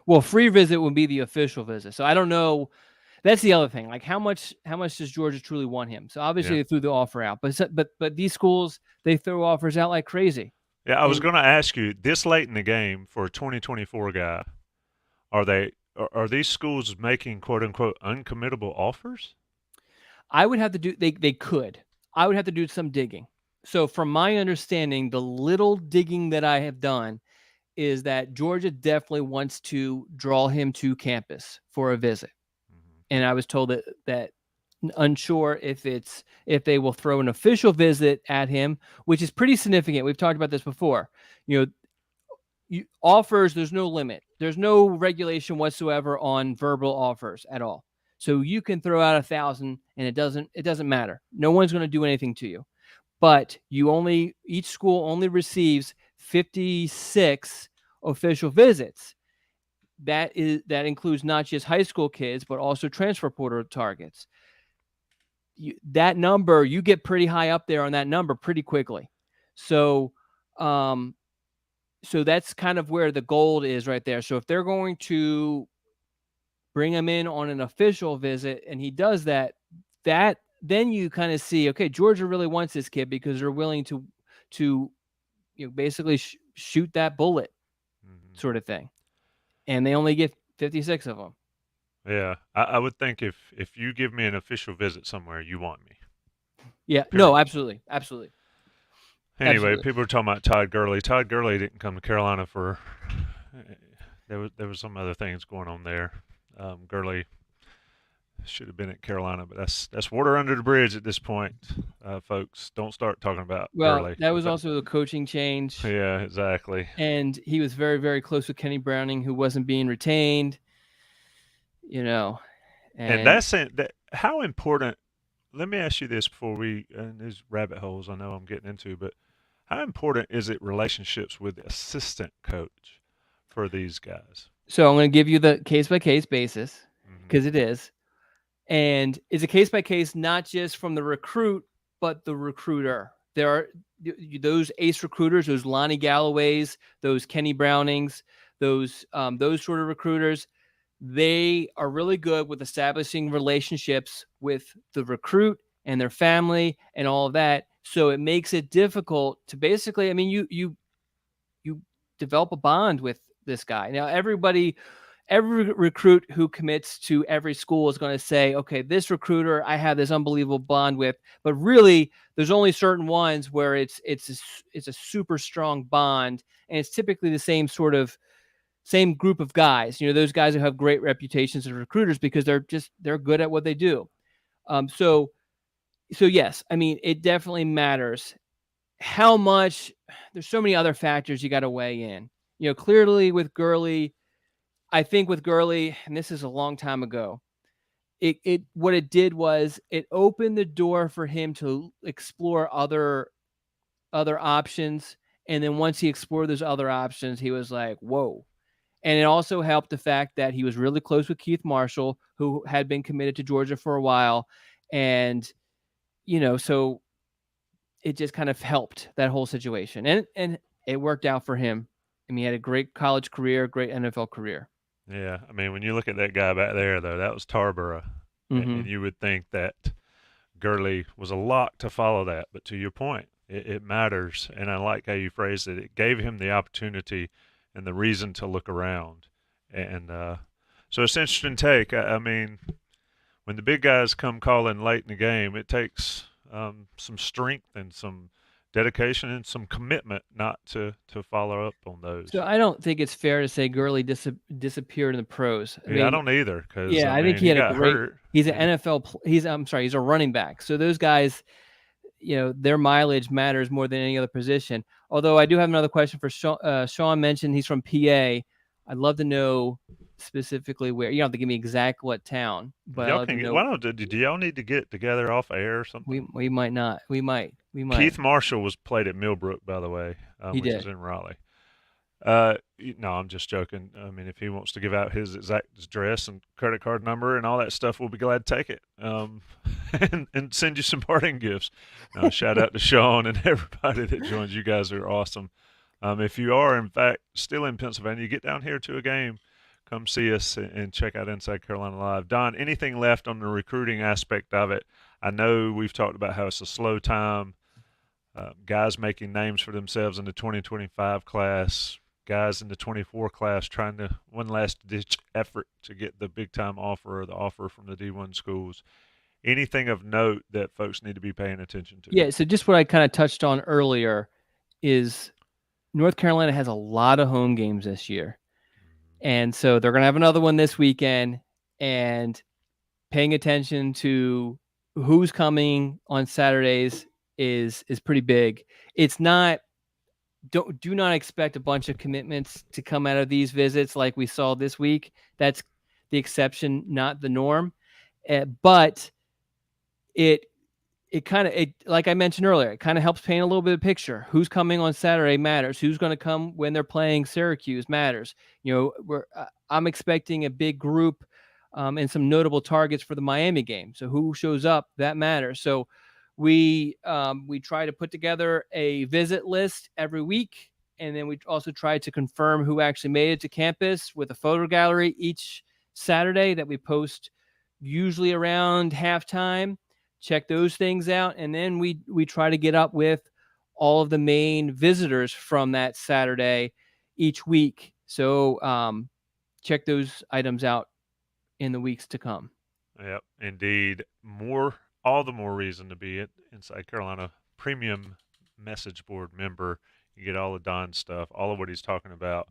Well, free visit would be the official visit. So I don't know. That's the other thing. Like how much does Georgia truly want him? So obviously they threw the offer out, but these schools, they throw offers out like crazy. Yeah, I was going to ask you this late in the game for a 2024 guy. Are these schools making quote unquote uncommittable offers? I would have to do. They could. I would have to do some digging. So from my understanding, the little digging that I have done is that Georgia definitely wants to draw him to campus for a visit. Mm-hmm. And I was told that unsure if they will throw an official visit at him, which is pretty significant. We've talked about this before. Offers, there's no limit. There's no regulation whatsoever on verbal offers at all. So you can throw out 1,000 and it doesn't matter. No one's going to do anything to you. but each school only receives 56 official visits. That includes not just high school kids, but also transfer portal targets. That number, you get pretty high up there on that number pretty quickly. So, so that's kind of where the gold is right there. So if they're going to bring him in on an official visit and he does that, then you kind of see, okay, Georgia really wants this kid because they're willing to basically shoot that bullet, sort of thing. And they only get 56 of them. Yeah, I would think if you give me an official visit somewhere, you want me. Yeah, Period. no, absolutely. Anyway, Absolutely. people are talking about Todd Gurley. Todd Gurley didn't come to Carolina for there was some other things going on there. Gurley should have been at Carolina, but that's water under the bridge at this point, folks. Don't start talking about Gurley. That was also the coaching change. Yeah, exactly. And he was very, very close with Kenny Browning, who wasn't being retained. And that's how important. Let me ask you this before we and these rabbit holes I know I'm getting into, but how important is it relationships with the assistant coach for these guys? So I'm going to give you the case-by-case basis because it is. And it's a case-by-case not just from the recruit, but the recruiter. There are those ace recruiters, those Lonnie Galloways, those Kenny Brownings, those sort of recruiters. They are really good with establishing relationships with the recruit and their family and all of that. So it makes it difficult to basically, I mean, you develop a bond with this guy. Now, every recruit who commits to every school is going to say, okay, this recruiter, I have this unbelievable bond with, but really there's only certain ones where it's a super strong bond. And it's typically the same group of guys, those guys who have great reputations as recruiters because they're good at what they do. So yes, I mean, it definitely matters how much. There's so many other factors you got to weigh in, clearly with Gurley. I think with Gurley, and this is a long time ago, what it did was it opened the door for him to explore other options. And then once he explored those other options, he was like, whoa. And it also helped the fact that he was really close with Keith Marshall, who had been committed to Georgia for a while. And, so it just kind of helped that whole situation. And it worked out for him. I mean, he had a great college career, great NFL career. Yeah, I mean, when you look at that guy back there, though, that was Tarboro. And you would think that Gurley was a lock to follow that. But to your point, it matters. And I like how you phrased it. It gave him the opportunity and the reason to look around. And so it's an interesting take. I mean, when the big guys come calling late in the game, it takes some strength and some dedication and some commitment not to follow up on those. So I don't think it's fair to say Gurley disappeared in the pros. I don't either. Cause, I think he got hurt. He's an NFL. He's a running back. So those guys, their mileage matters more than any other position. Although I do have another question for Sean. Sean mentioned he's from PA. I'd love to know specifically where. You don't have to give me exact what town, but do y'all need to get together off air or something? We might not. We might. Keith Marshall was played at Millbrook, by the way, which is in Raleigh. No, I'm just joking. I mean, if he wants to give out his exact address and credit card number and all that stuff, we'll be glad to take it and send you some parting gifts. Shout out to Sean and everybody that joins. You guys are awesome. If you are, in fact, still in Pennsylvania, you get down here to a game, come see us and check out Inside Carolina Live. Don, anything left on the recruiting aspect of it? I know we've talked about how it's a slow time. Guys making names for themselves in the 2025 class, guys in the 24 class trying to one last ditch effort to get the big time offer or the offer from the D1 schools. Anything of note that folks need to be paying attention to? Yeah, so just what I kind of touched on earlier is North Carolina has a lot of home games this year. And so they're going to have another one this weekend, and paying attention to who's coming on Saturdays is pretty big. It's not, do not expect a bunch of commitments to come out of these visits like we saw this week. That's the exception, not the norm. But it like I mentioned earlier, it kind of helps paint a little bit of picture. Who's coming on Saturday matters. Who's going to come when they're playing Syracuse matters. I'm expecting a big group and some notable targets for the Miami game. So who shows up, that matters. So we try to put together a visit list every week, and then we also try to confirm who actually made it to campus with a photo gallery each Saturday that we post usually around halftime. Check those things out, and then we try to get up with all of the main visitors from that Saturday each week. So check those items out in the weeks to come. Yep, indeed. All the more reason to be it Inside Carolina premium message board member. You get all the Don stuff, all of what he's talking about,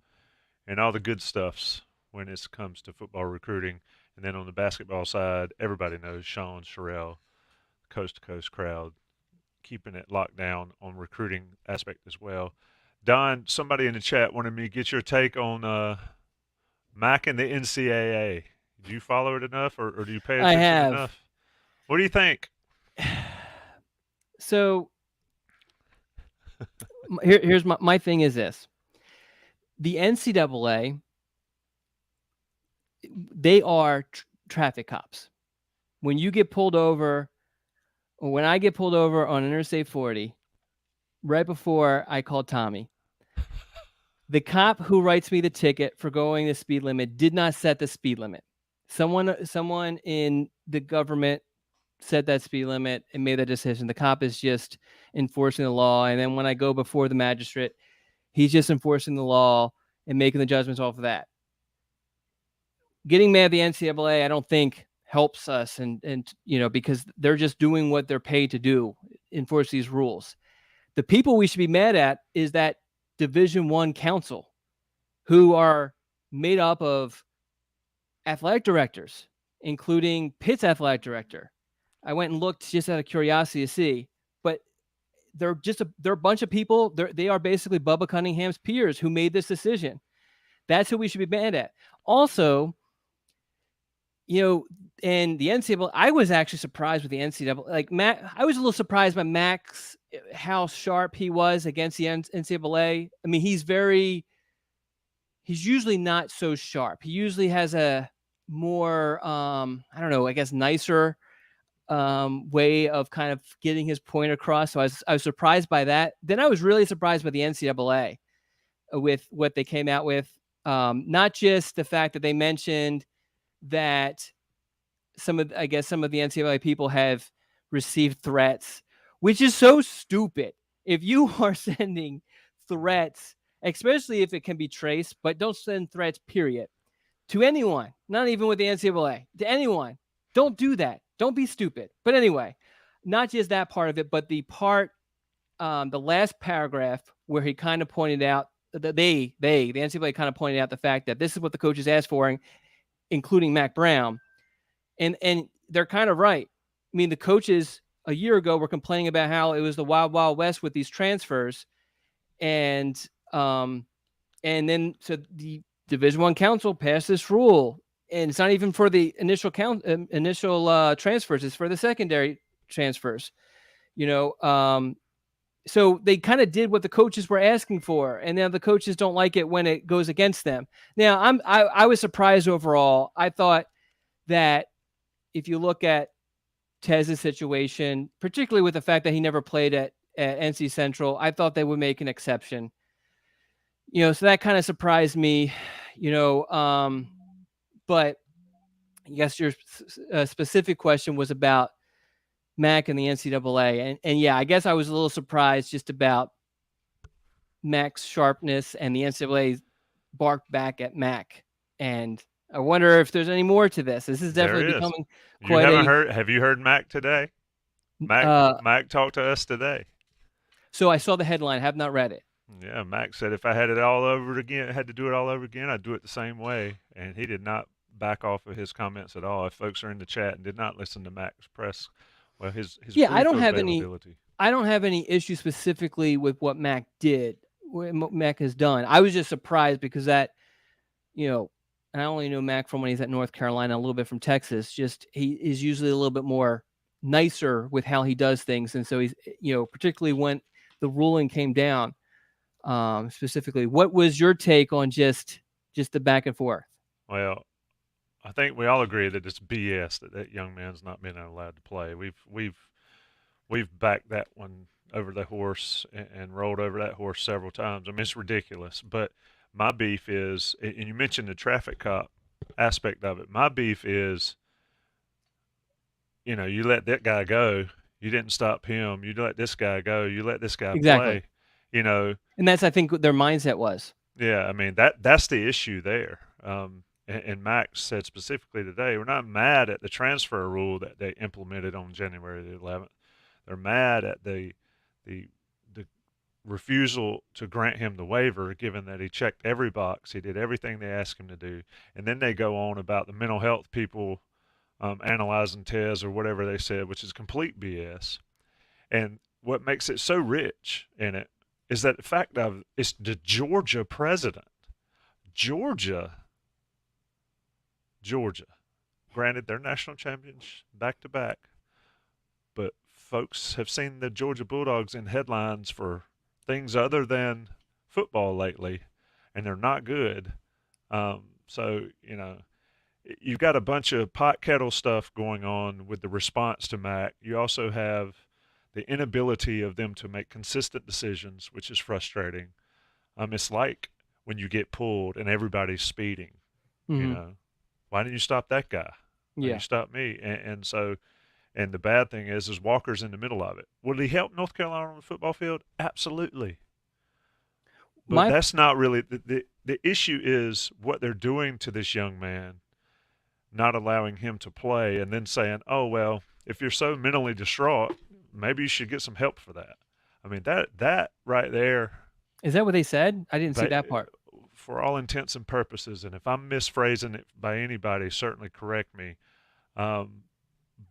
and all the good stuffs when it comes to football recruiting. And then on the basketball side, everybody knows Sean Sherrill, coast to coast crowd, keeping it locked down on recruiting aspect as well. Don, somebody in the chat wanted me to get your take on Mack and the NCAA. Do you follow it enough, or do you pay I attention have. enough? What do you think? So here's my thing is this. The NCAA, they are traffic cops. When you get pulled over, or when I get pulled over on Interstate 40, right before I call Tommy, the cop who writes me the ticket for going the speed limit did not set the speed limit. Someone in the government set that speed limit and made that decision. The cop is just enforcing the law. And then when I go before the magistrate, he's just enforcing the law and making the judgments off of that. Getting mad at the NCAA, I don't think helps us, and because they're just doing what they're paid to do, enforce these rules. The people we should be mad at is that Division I council, who are made up of athletic directors, including Pitt's athletic director. I went and looked just out of curiosity to see, but they're a bunch of people. They are basically Bubba Cunningham's peers who made this decision. That's who we should be mad at. Also, and the NCAA, I was actually surprised with the NCAA. Like Mack, I was a little surprised by Max, how sharp he was against the NCAA. I mean, he's usually not so sharp. He usually has a more, I don't know, I guess nicer way of kind of getting his point across. So I was surprised by that. Then I was really surprised by the NCAA with what they came out with. Not just the fact that they mentioned that some of the NCAA people have received threats, which is so stupid. If you are sending threats, especially if it can be traced, but don't send threats, period, to anyone, not even with the NCAA, to anyone. Don't do that. Don't be stupid. But anyway, not just that part of it, but the part, the last paragraph where he kind of pointed out that the NCAA kind of pointed out the fact that this is what the coaches asked for, including Mack Brown. And they're kind of right. I mean, the coaches a year ago were complaining about how it was the wild, wild west with these transfers. And then so the Division I council passed this rule. And it's not even for the initial transfers. It's for the secondary transfers, so they kind of did what the coaches were asking for, and now the coaches don't like it when it goes against them. Now, I was surprised overall. I thought that if you look at Tez's situation, particularly with the fact that he never played at NC Central, I thought they would make an exception. So that kind of surprised me, but I guess your specific question was about Mack and the NCAA. And yeah, I guess I was a little surprised just about Mack's sharpness, and the NCAA barked back at Mack. And I wonder if there's any more to this. This is definitely becoming quite Have you heard Mack today? Mack talked to us today. So I saw the headline, have not read it. Yeah, Mack said if I had to do it all over again, I'd do it the same way. And he did not back off of his comments at all. If folks are in the chat and did not listen to Mack's press, well, his I don't have any issue specifically with what Mack did, what Mack has done. I was just surprised because that, I only know Mack from when he's at North Carolina, a little bit from Texas. Just he is usually a little bit more nicer with how he does things, and so he's, particularly when the ruling came down, specifically. What was your take on just the back and forth? Well, I think we all agree that it's BS that that young man's not being allowed to play. We've backed that one over the horse and rolled over that horse several times. I mean, it's ridiculous. But my beef is, and you mentioned the traffic cop aspect of it. My beef is, you let that guy go. You didn't stop him. You let this guy go. You let this guy Exactly. play. You know, And that's, I think, what their mindset was. yeah. I mean that's the issue there. And Mack said specifically today, we're not mad at the transfer rule that they implemented on January the 11th. They're mad at the the refusal to grant him the waiver, given that he checked every box, he did everything they asked him to do, and then they go on about the mental health people analyzing Tez or whatever they said, which is complete BS. And what makes it so rich in it is that the fact of it's the Georgia president, Georgia, Georgia, granted they're national champions back to back, but folks have seen the Georgia Bulldogs in headlines for things other than football lately, and they're not good. So, you've got a bunch of pot kettle stuff going on with the response to Mac. You also have the inability of them to make consistent decisions, which is frustrating. It's like when you get pulled and everybody's speeding, you Hmm. know, why didn't you stop that guy? Why didn't you Yeah. stop me? And so and the bad thing is Walker's in the middle of it. Will he help North Carolina on the football field? Absolutely. But My that's not really the issue is what they're doing to this young man, not allowing him to play and then saying, "Oh, well, if you're so mentally distraught, maybe you should get some help for that." I mean, that right there, Is that what they said? I didn't see they, that part. for all intents and purposes, and if I'm misphrasing it by anybody, certainly correct me. Um,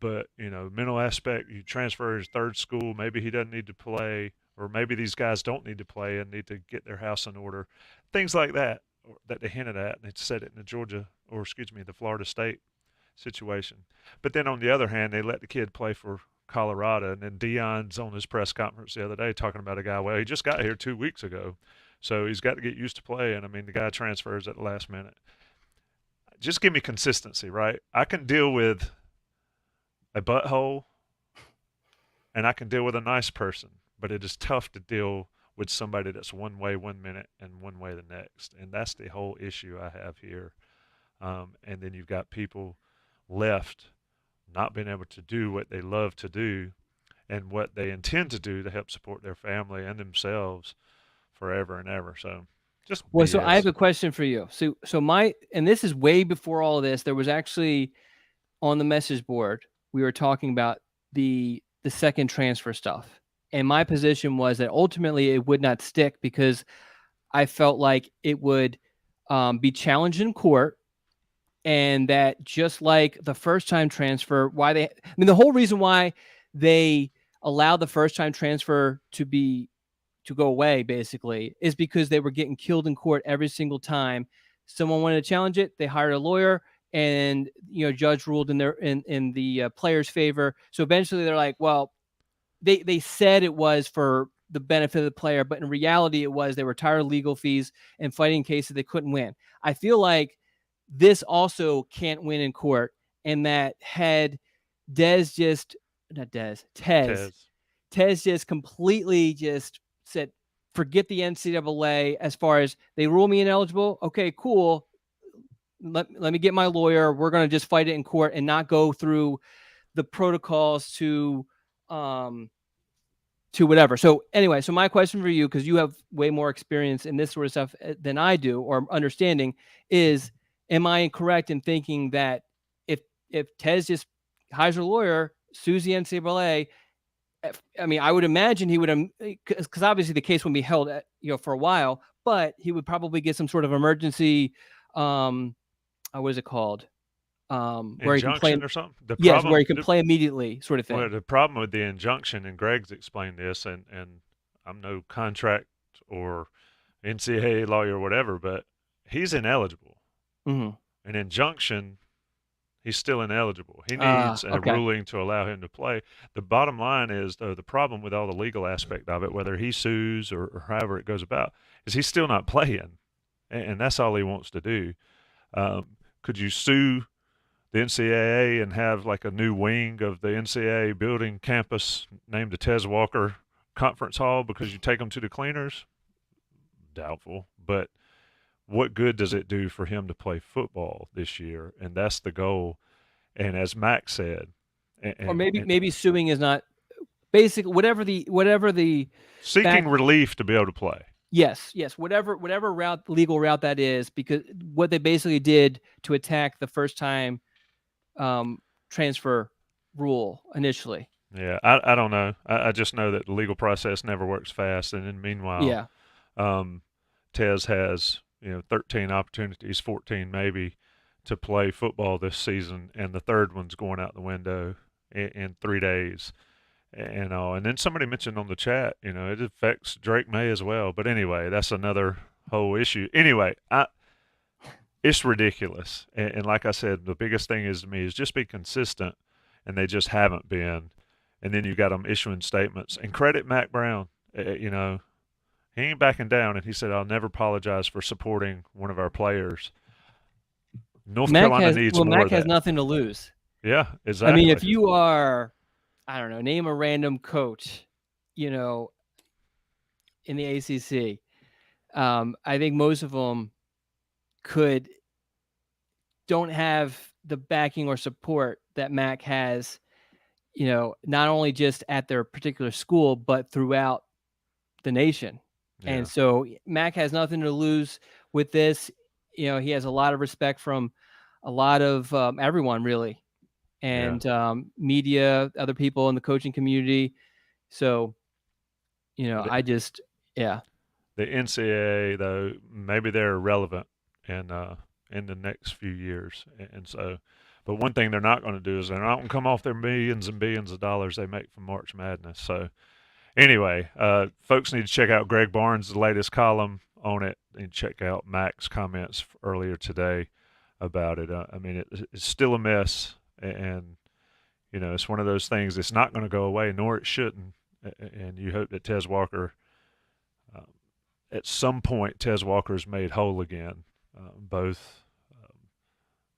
but mental aspect, you transfer his third school, maybe he doesn't need to play, or maybe these guys don't need to play and need to get their house in order, things like that that they hinted at, and they said it in the Georgia, or excuse me, the Florida State situation. But then on the other hand, they let the kid play for Colorado, and then Dion's on his press conference the other day talking about a guy, well, he just got here 2 weeks ago, so he's got to get used to playing. I mean, the guy transfers at the last minute. Just give me consistency, right? I can deal with a butthole and I can deal with a nice person, but it is tough to deal with somebody that's one way 1 minute and one way the next. And that's the whole issue I have here. And then you've got people left not being able to do what they love to do and what they intend to do to help support their family and themselves forever and ever. So just Well, so I have BS. a question for you. So and this is way before all of this. There was actually on the message board, we were talking about the second transfer stuff. And my position was that ultimately it would not stick because I felt like it would be challenged in court, and that just like the first time transfer, the whole reason why they allowed the first time transfer to go away basically is because they were getting killed in court every single time someone wanted to challenge it. They hired a lawyer, and judge ruled in the player's favor. So eventually they're like, well, they said it was for the benefit of the player, but in reality it was they were tired of legal fees and fighting cases they couldn't win. I feel like this also can't win in court, and that had Dez just not Dez Tez Tez. Tez just completely just said, forget the NCAA as far as they rule me ineligible. Okay, cool. Let me get my lawyer. We're going to just fight it in court and not go through the protocols um, to whatever. So anyway, so my question for you, because you have way more experience in this sort of stuff than I do, or understanding, is, am I incorrect in thinking that if Tez just hires a lawyer, sues the NCAA, I mean, I would imagine he would, because obviously the case wouldn't be held for a while, but he would probably get some sort of emergency, what is it called? Where he can play. Injunction or something? The Yes, where he problem, can play immediately, sort of well, thing. the problem with the injunction, and Greg's explained this, and I'm no contract or NCAA lawyer or whatever, but he's ineligible. Hmm. An injunction He's still ineligible. He needs a Okay. ruling to allow him to play. The bottom line is, though, the problem with all the legal aspect of it, whether he sues or however it goes about, is he's still not playing, and that's all he wants to do. Could you sue the NCAA and have like a new wing of the NCAA building campus named the Tez Walker Conference Hall because you take them to the cleaners? Doubtful. But what good does it do for him to play football this year? And that's the goal. And as Mack said, Or and, maybe suing is not basic. Whatever the seeking back. relief to be able to play. Yes, whatever legal route that is, because what they basically did to attack the first time transfer rule initially. Yeah, I don't know. I just know that the legal process never works fast. And then meanwhile, Yeah. Tez has 13 opportunities, 14 maybe, to play football this season, and the third one's going out the window in 3 days. And then somebody mentioned on the chat, it affects Drake May as well. But anyway, that's another whole issue. Anyway, it's ridiculous. And like I said, the biggest thing is to me is just be consistent, and they just haven't been. And then you got them issuing statements. And credit Mack Brown, he ain't backing down, and he said, "I'll never apologize for supporting one of our players." North Carolina needs more Mack of has that. nothing to lose. Yeah, exactly. I mean, if you are, I don't know, name a random coach, in the ACC, I think most of them don't have the backing or support that Mack has, not only just at their particular school, but throughout the nation. Yeah. And so Mack has nothing to lose with this. He has a lot of respect from a lot of everyone, really, and media, other people in the coaching community. So, I just, yeah. The NCAA, though, maybe they're irrelevant in the next few years, and so. But one thing they're not going to do is they're not going to come off their millions and billions of dollars they make from March Madness. So anyway, folks need to check out Greg Barnes' latest column on it, and check out Mack's comments earlier today about it. I mean, it's still a mess, and it's one of those things. It's not going to go away, nor it shouldn't. And you hope that Tez Walker, at some point, Tez Walker is made whole again, both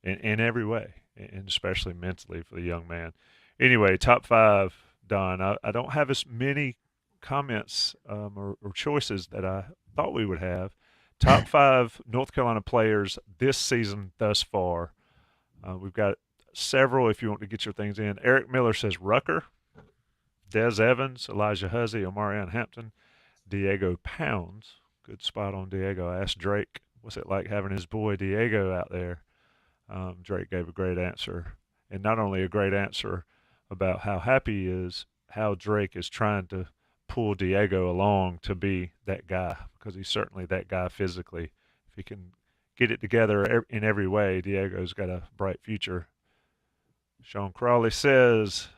in every way, and especially mentally for the young man. Anyway, top five, Don. I don't have as many comments or choices that I thought we would have. Top five North Carolina players this season thus far. We've got several if you want to get your things in. Eric Miller says Rucker, Des Evans, Elijah Huzzy, Omarion Hampton, Diego Pounds. Good spot on Diego. I asked Drake, what's it like having his boy Diego out there? Drake gave a great answer. And not only a great answer about how happy he is, how Drake is trying to pull Diego along to be that guy, because he's certainly that guy physically. If he can get it together in every way, Diego's got a bright future. Sean Crawley says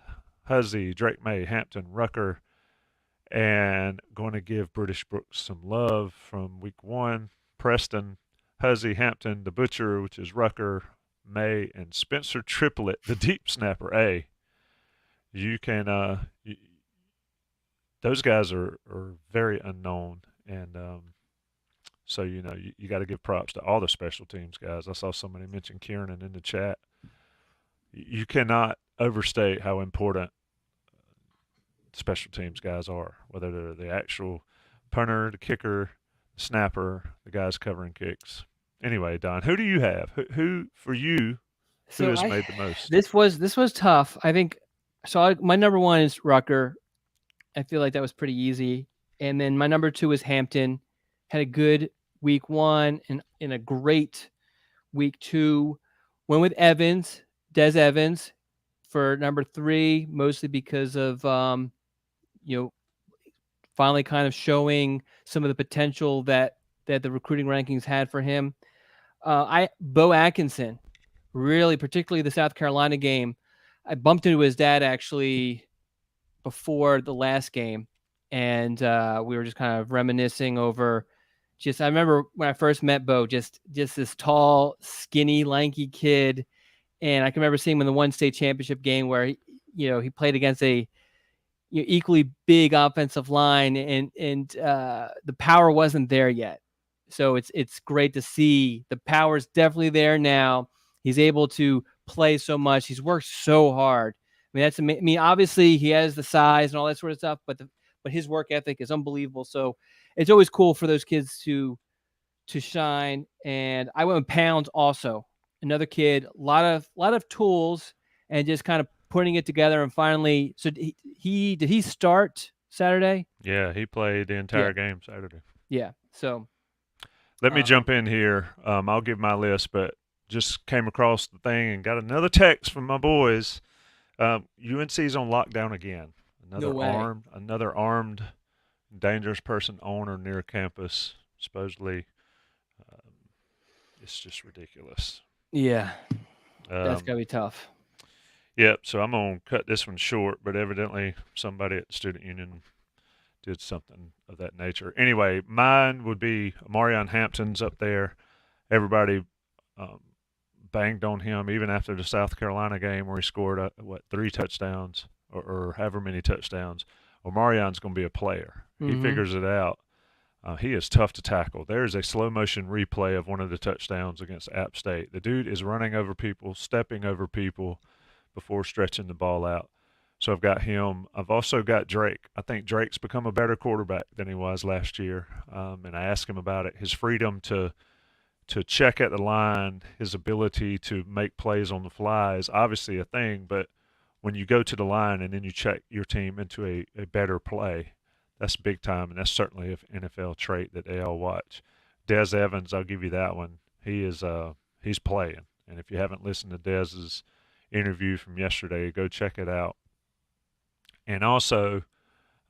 Huzzy, Drake May, Hampton, Rucker, and going to give British Brooks some love from week one. Preston, Huzzy, Hampton, the Butcher, which is Rucker, May, and Spencer Triplet, the deep snapper. You can those guys are very unknown, and so you got to give props to all the special teams guys. I saw somebody mention Kieran in the chat. You cannot overstate how important special teams guys are, whether they're the actual punter, the kicker, the snapper, the guys covering kicks. Anyway, Don, who do you have? Who for you? Who has made the most? This was tough. I think so. My number one is Rucker. I feel like that was pretty easy. And then my number two is Hampton. Had a good week one and in a great week two. Went with Evans, Des Evans, for number three, mostly because of finally kind of showing some of the potential that the recruiting rankings had for him. Bo Atkinson, really, particularly the South Carolina game. I bumped into his dad actually before the last game, and we were just kind of reminiscing over. I remember when I first met Bo, just this tall, skinny, lanky kid, And I can remember seeing him in the one state championship game where he played against a equally big offensive line, and the power wasn't there yet. So it's great to see the power's definitely there now. He's able to play so much. He's worked so hard. I mean, obviously he has the size and all that sort of stuff, but his work ethic is unbelievable. So it's always cool for those kids to shine. And I went with Pounds also, another kid, a lot of tools, and just kind of putting it together. And finally, so did he start Saturday? Yeah, he played the entire game Saturday. Yeah. So let me jump in here. I'll give my list, but just came across the thing and got another text from my boys. UNC's on lockdown again. Another armed, dangerous person on or near campus. Supposedly, it's just ridiculous. Yeah, that's gotta be tough. Yep. So I'm gonna cut this one short, but evidently somebody at the student union did something of that nature. Anyway, mine would be Marion Hampton's up there. Everybody banged on him even after the South Carolina game where he scored 3 touchdowns or however many touchdowns. Well, Marion's going to be a player. He figures it out. He is tough to tackle. There's a slow motion replay of one of the touchdowns against App State. The dude is running over people, stepping over people before stretching the ball out. So I've got him. I've also got Drake. I think Drake's become a better quarterback than he was last year. And I asked him about it. His freedom to check at the line, his ability to make plays on the fly is obviously a thing, but when you go to the line and then you check your team into a better play, that's big time, and that's certainly an NFL trait that they all watch. Des Evans, I'll give you that one. He's playing, and if you haven't listened to Dez's interview from yesterday, go check it out. And also,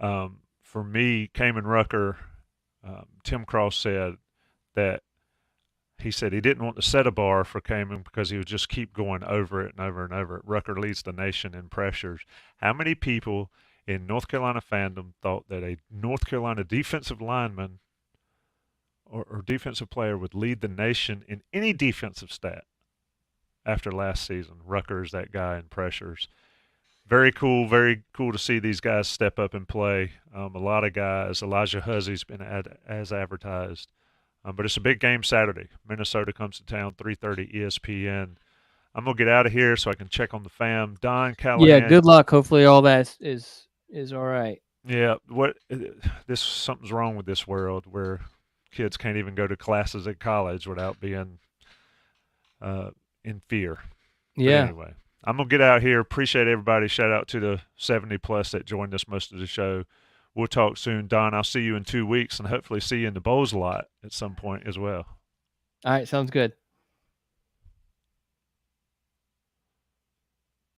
for me, Kamen Rucker, Tim Cross said that he said he didn't want to set a bar for Kamen because he would just keep going over it and over and over it. Rucker leads the nation in pressures. How many people in North Carolina fandom thought that a North Carolina defensive lineman or defensive player would lead the nation in any defensive stat after last season? Rucker is that guy in pressures. Very cool to see these guys step up and play. A lot of guys. Elijah Hussey's been as advertised. But it's a big game Saturday. Minnesota comes to town, 3:30 ESPN. I'm going to get out of here so I can check on the fam. Don, Callahan. Yeah, good luck. Hopefully all that is all right. Yeah, something's wrong with this world where kids can't even go to classes at college without being in fear. Yeah. But anyway, I'm going to get out here. Appreciate everybody. Shout out to the 70-plus that joined us most of the show. We'll talk soon. Don, I'll see you in 2 weeks and hopefully see you in the Bowls lot at some point as well. All right, sounds good.